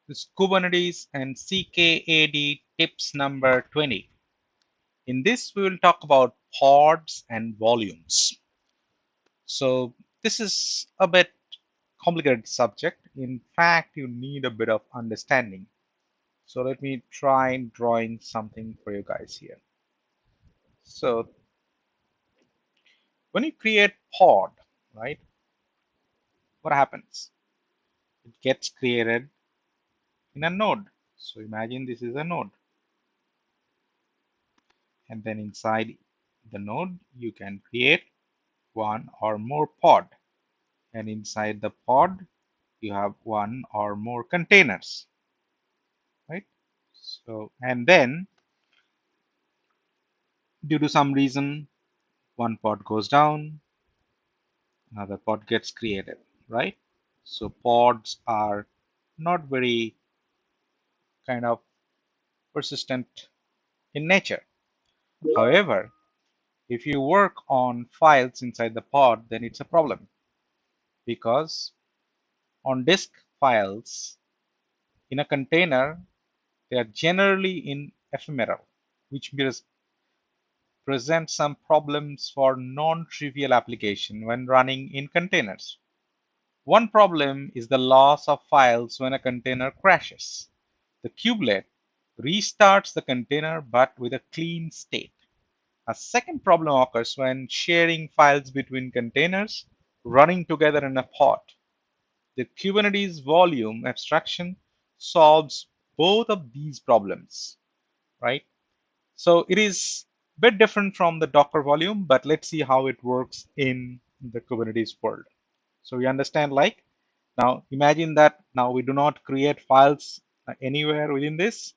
This Kubernetes and CKAD tips number 20. In this, we will talk about pods and volumes. So this is a bit complicated subject. In fact, you need a bit of understanding. So let me try drawing something for you guys here. So when you create pod, right, what happens? It gets created in a node. So imagine this is a node. And then inside the node, you can create one or more pod. And inside the pod, you have one or more containers, right? So, and then due to some reason, one pod goes down, another pod gets created, right? So pods are not very kind of persistent in nature. However, if you work on files inside the pod, then it's a problem because on disk files in a container, they are generally in ephemeral, which means present some problems for non-trivial application when running in containers. One problem is the loss of files when a container crashes. The kubelet restarts the container but with a clean state. A second problem occurs when sharing files between containers running together in a pod. The Kubernetes volume abstraction solves both of these problems, right? So it is a bit different from the Docker volume, but let's see how it works in the Kubernetes world. So we understand like, now imagine that now we do not create files anywhere within this.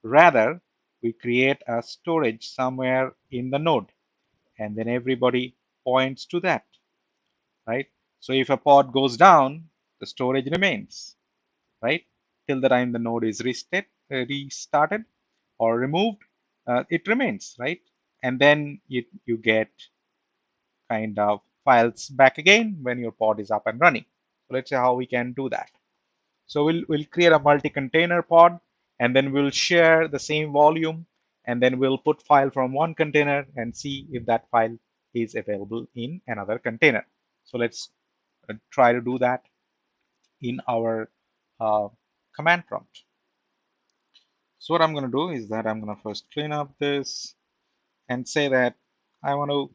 Rather, we create a storage somewhere in the node, and then everybody points to that, right? So if a pod goes down, the storage remains, right? Till the time the node is restarted or removed, it remains, right? And then you get kind of files back again when your pod is up and running. So let's say how we can do that. So we'll create a multi-container pod, and then we'll share the same volume, and then we'll put file from one container and see if that file is available in another container. So let's try to do that in our command prompt. So what I'm going to do is that I'm going to first clean up this and say that I want to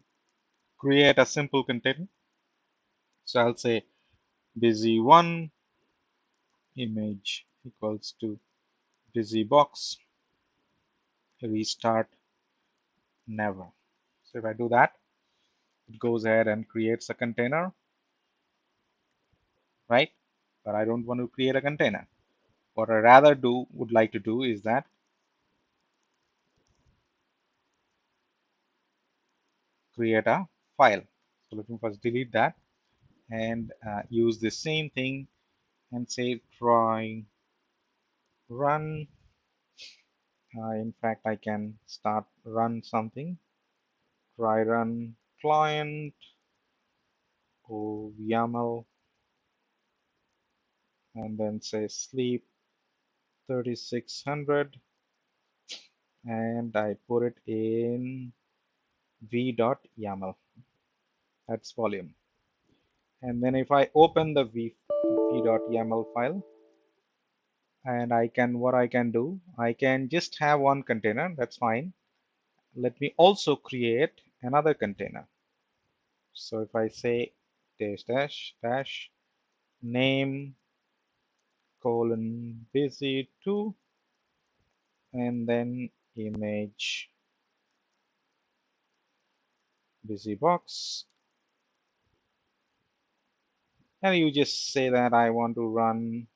create a simple container. So I'll say busy1 image equals to busybox restart never. So if I do that, it goes ahead and creates a container, right? But I don't want to create a container. What I rather would like to do is that create a file. So let me first delete that and use the same thing and say try run. In fact, I can start run something. Try run client or YAML and then say sleep 3600 and I put it in v.yaml. That's volume. And then if I open the v.yaml file and what I can do, I can just have one container, that's fine. Let me also create another container. So if I say dash dash dash name colon busy2 and then image busybox, and you just say that I want to run,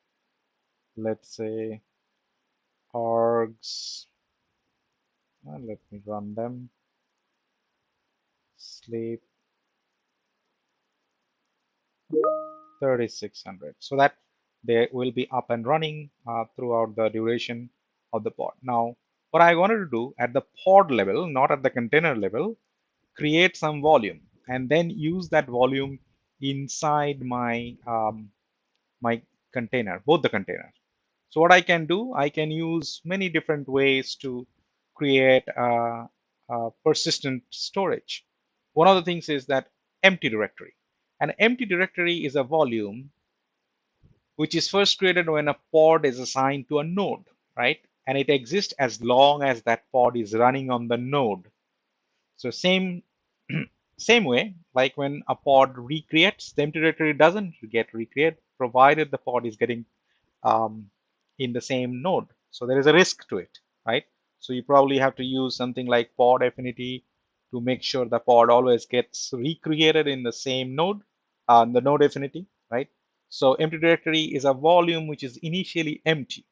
let's say orgs, and let me run them, sleep 3600, so that they will be up and running throughout the duration of the pod. Now what I wanted to do at the pod level, not at the container level, create some volume and then use that volume inside my my container, both the containers. So what I can do, I can use many different ways to create a persistent storage. One of the things is that empty directory. An empty directory is a volume which is first created when a pod is assigned to a node, right? And it exists as long as that pod is running on the node. So same way, like when a pod recreates, the empty directory doesn't get recreated, provided the pod is getting um, in the same node. So there is a risk to it, right? So you probably have to use something like pod affinity to make sure the pod always gets recreated in the same node, the node affinity, right? So empty directory is a volume which is initially empty.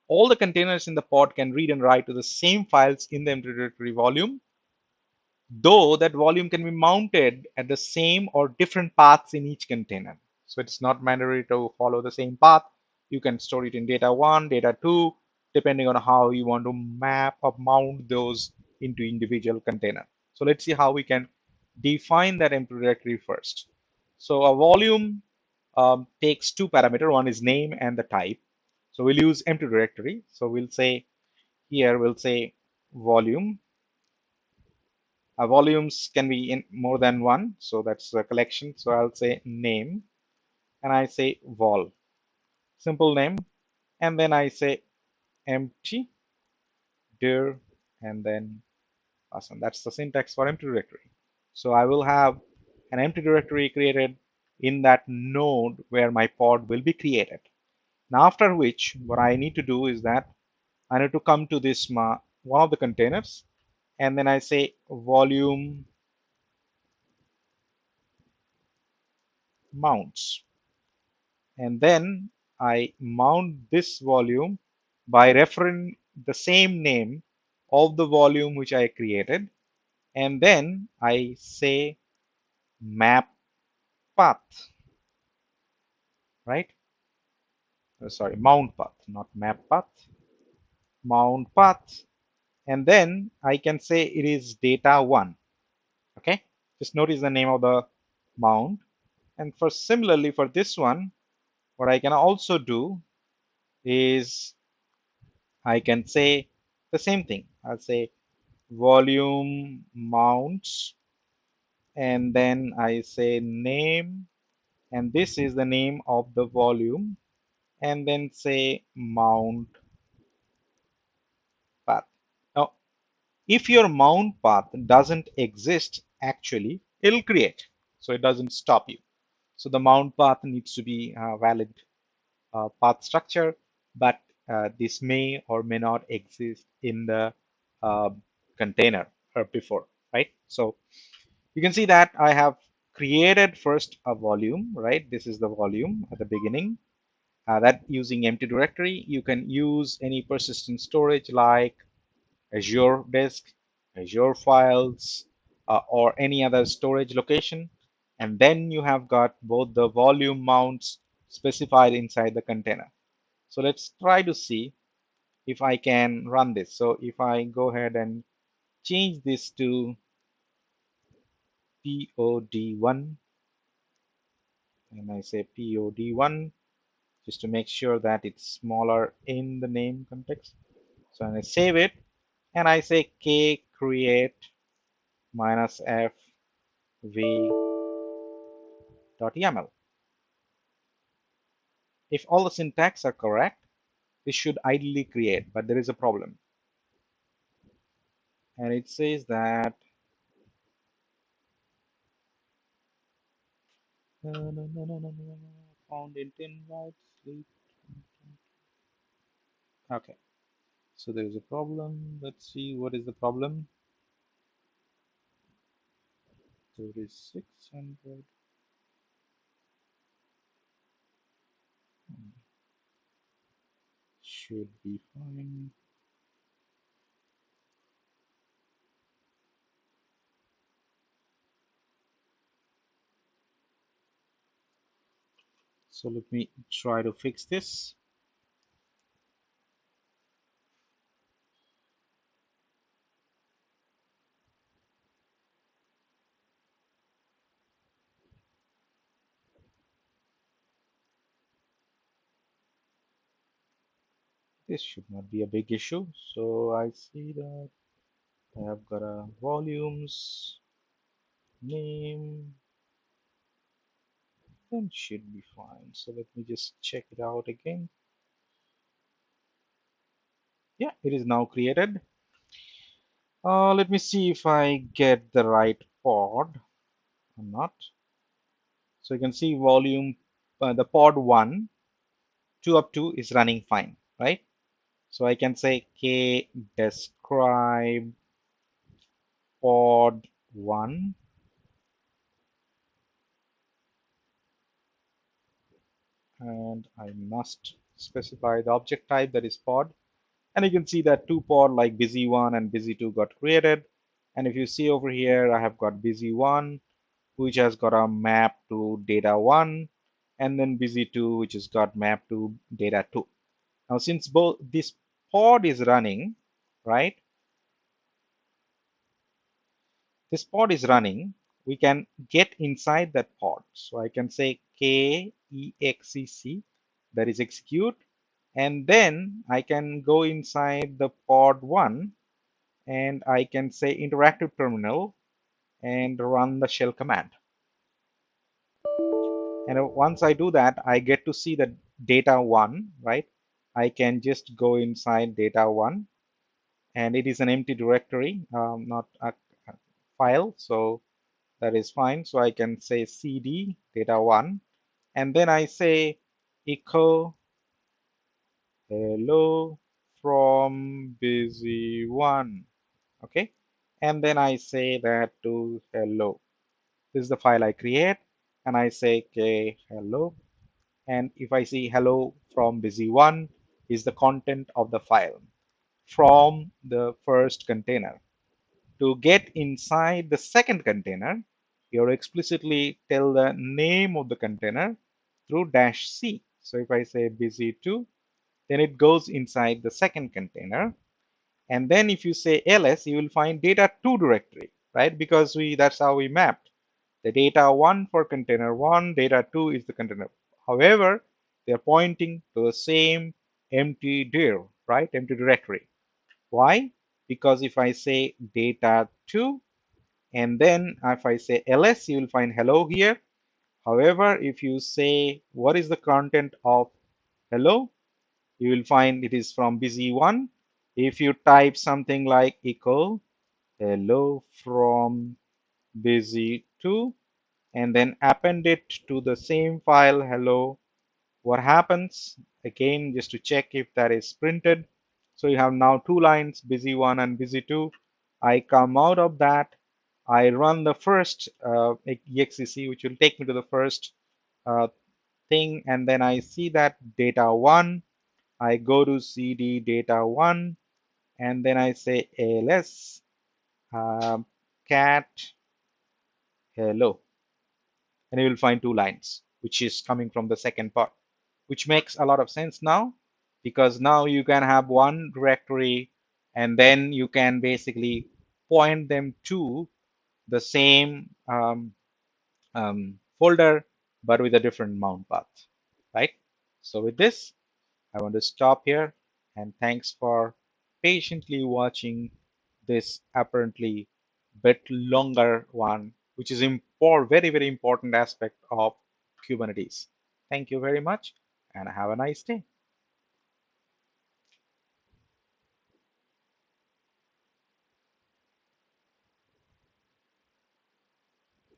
All the containers in the pod can read and write to the same files in the empty directory volume, though that volume can be mounted at the same or different paths in each container. So it's not mandatory to follow the same path. You can store it in data 1, data 2, depending on how you want to map or mount those into individual container. So let's see how we can define that empty directory first. So a volume takes two parameters. One is name and the type. So we'll use empty directory. So we'll say here, we'll say volume. Volumes can be in more than one, so that's a collection. So I'll say name and I say vol, simple name, and then I say empty dir and then awesome. That's the syntax for empty directory. So I will have an empty directory created in that node where my pod will be created. Now after which, what I need to do is that I need to come to this one of the containers, and then I say volume mounts. And then I mount this volume by referring the same name of the volume which I created, and then I say map path, right? Sorry, mount path, not map path, mount path, and then I can say it is data 1. Okay, just notice the name of the mount. And for similarly for this one, what I can also do is I can say the same thing. I'll say volume mounts, and then I say name, and this is the name of the volume, and then say mount path. Now if your mount path doesn't exist, actually it'll create, so it doesn't stop you. So the mount path needs to be a valid path structure, but this may or may not exist in the uh, container or before, right? So you can see that I have created first a volume, right? This is the volume at the beginning. That using empty directory, you can use any persistent storage like Azure Disk, Azure Files, or any other storage location. And then you have got both the volume mounts specified inside the container. So let's try to see if I can run this. So if I go ahead and change this to POD1, and I say POD1 just to make sure that it's smaller in the name context. So I save it and I say k create minus f v.yaml. If all the syntax are correct, this should ideally create, but there is a problem. And it says that found intent right sleep. Okay, so there is a problem. Let's see what is the problem. 3600. Should be fine. So let me try to fix this. This should not be a big issue. So I see that I have got a volumes name, then should be fine. So let me just check it out again. Yeah, it is now created. Let me see if I get the right pod or not. So you can see volume, the pod 1, 2 up 2 is running fine, right? So I can say k describe pod 1, and I must specify the object type, that is pod. And you can see that two pod like busy1 and busy2 got created. And if you see over here, I have got busy1, which has got a map to data1, and then busy2, which has got map to data2. Now, since both this pod is running, right? This pod is running, we can get inside that pod. So I can say kexec, that is execute, and then I can go inside the pod 1 and I can say interactive terminal and run the shell command. And once I do that, I get to see the data 1, right? I can just go inside data 1, and it is an empty directory, not a file. So that is fine. So I can say cd data 1, and then I say echo hello from busy1. Okay. And then I say that to hello. This is the file I create, and I say okay hello. And if I see hello from busy1 is the content of the file from the first container. To get inside the second container, you explicitly tell the name of the container through -c. So if I say busy2, then it goes inside the second container. And then if you say ls, you will find data2 directory, right? Because that's how we mapped. The data1 for container 1, data2 is the container. However, they're pointing to the same empty dir, right? Empty directory. Why? Because if I say data2 and then if I say ls, you will find hello here. However, if you say what is the content of hello, you will find it is from busy1. If you type something like echo hello from busy2 and then append it to the same file hello, what happens again, just to check if that is printed. So you have now two lines, busy1 and busy2. I come out of that, I run the first exec, which will take me to the first uh, thing, and then I see that data1. I go to cd data1, and then I say ls cat hello, and you will find two lines, which is coming from the second part, which makes a lot of sense now, because now you can have one directory and then you can basically point them to the same folder, but with a different mount path, right? So with this, I want to stop here, and thanks for patiently watching this apparently bit longer one, which is very, very important aspect of Kubernetes. Thank you very much, and have a nice day.